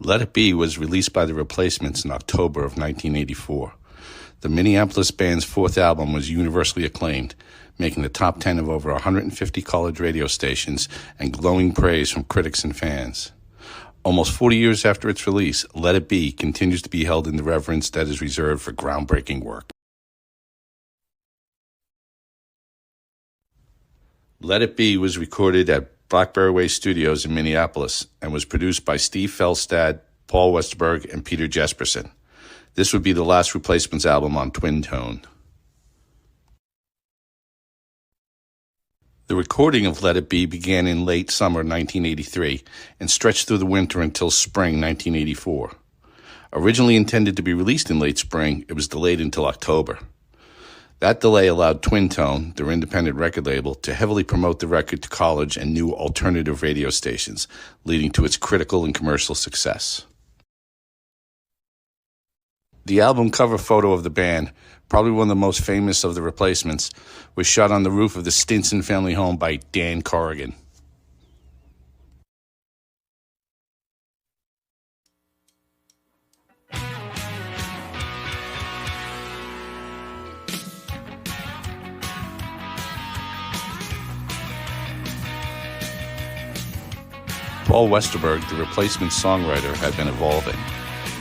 Let It Be was released by The Replacements in October of 1984. The Minneapolis band's fourth album was universally acclaimed, making the top 10 of over 150 college radio stations and glowing praise from critics and fans. Almost 40 years after its release, Let It Be continues to be held in the reverence that is reserved for groundbreaking work. Let It Be was recorded at Blackberry Way Studios in Minneapolis and was produced by Steve Felstad, Paul Westerberg, and Peter Jesperson. This would be the last Replacements album on Twin Tone. The recording of Let It Be began in late summer 1983 and stretched through the winter until spring 1984. Originally intended to be released in late spring, it was delayed until October. That delay allowed Twin Tone, their independent record label, to heavily promote the record to college and new alternative radio stations, leading to its critical and commercial success. The album cover photo of the band, probably one of the most famous of the Replacements, was shot on the roof of the Stinson family home by Dan Corrigan. Paul Westerberg, the Replacements songwriter, had been evolving.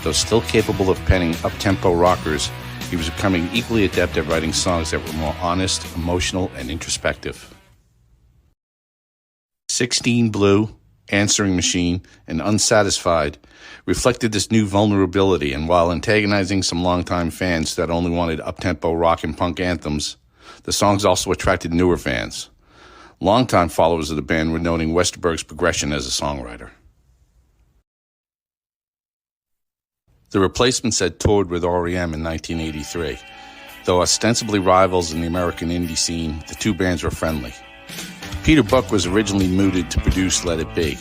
Though still capable of penning up-tempo rockers, he was becoming equally adept at writing songs that were more honest, emotional, and introspective. 16 Blue, Answering Machine, and Unsatisfied reflected this new vulnerability, and while antagonizing some longtime fans that only wanted up-tempo rock and punk anthems, the songs also attracted newer fans. Longtime followers of the band were noting Westerberg's progression as a songwriter. The Replacements had toured with R.E.M. in 1983. Though ostensibly rivals in the American indie scene, the two bands were friendly. Peter Buck was originally mooted to produce Let It Be.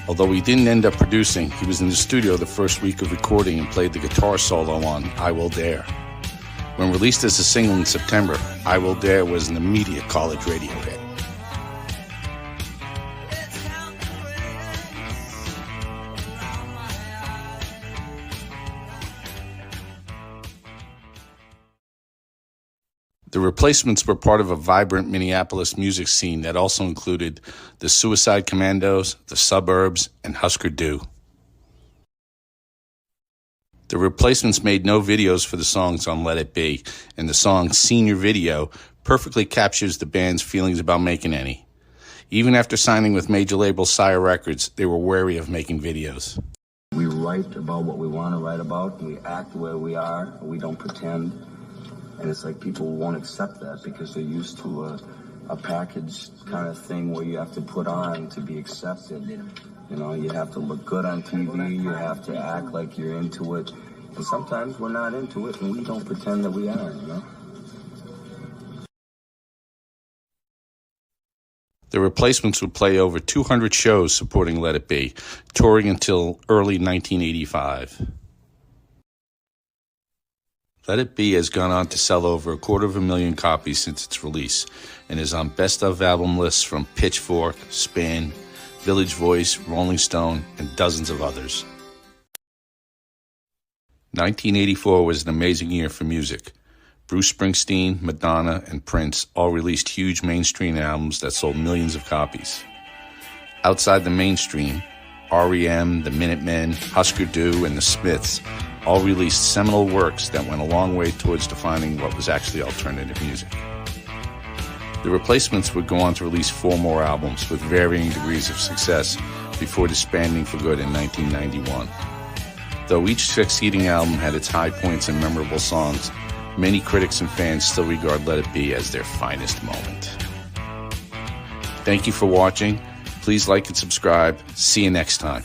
Although he didn't end up producing, he was in the studio the first week of recording and played the guitar solo on I Will Dare. When released as a single in September, I Will Dare was an immediate college radio hit. The Replacements were part of a vibrant Minneapolis music scene that also included the Suicide Commandos, the Suburbs, and Husker Du. The Replacements made no videos for the songs on Let It Be, and the song Senior Video perfectly captures the band's feelings about making any. Even after signing with major label Sire Records, they were wary of making videos. We write about what we want to write about, we act the way we are, we don't pretend. And it's like people won't accept that because they're used to a package kind of thing where you have to put on to be accepted. You know, you have to look good on TV, you have to act like you're into it. And sometimes we're not into it and we don't pretend that we are, you know? The Replacements would play over 200 shows supporting Let It Be, touring until early 1985. Let It Be has gone on to sell over 250,000 copies since its release and is on best of album lists from Pitchfork, Spin, Village Voice, Rolling Stone, and dozens of others. 1984 was an amazing year for music. Bruce Springsteen, Madonna, and Prince all released huge mainstream albums that sold millions of copies. Outside the mainstream, R.E.M., the Minutemen, Husker Du, and the Smiths all released seminal works that went a long way towards defining what was actually alternative music. The Replacements would go on to release 4 more albums with varying degrees of success before disbanding for good in 1991. Though each succeeding album had its high points and memorable songs, many critics and fans still regard Let It Be as their finest moment. Thank you for watching. Please like and subscribe. See you next time.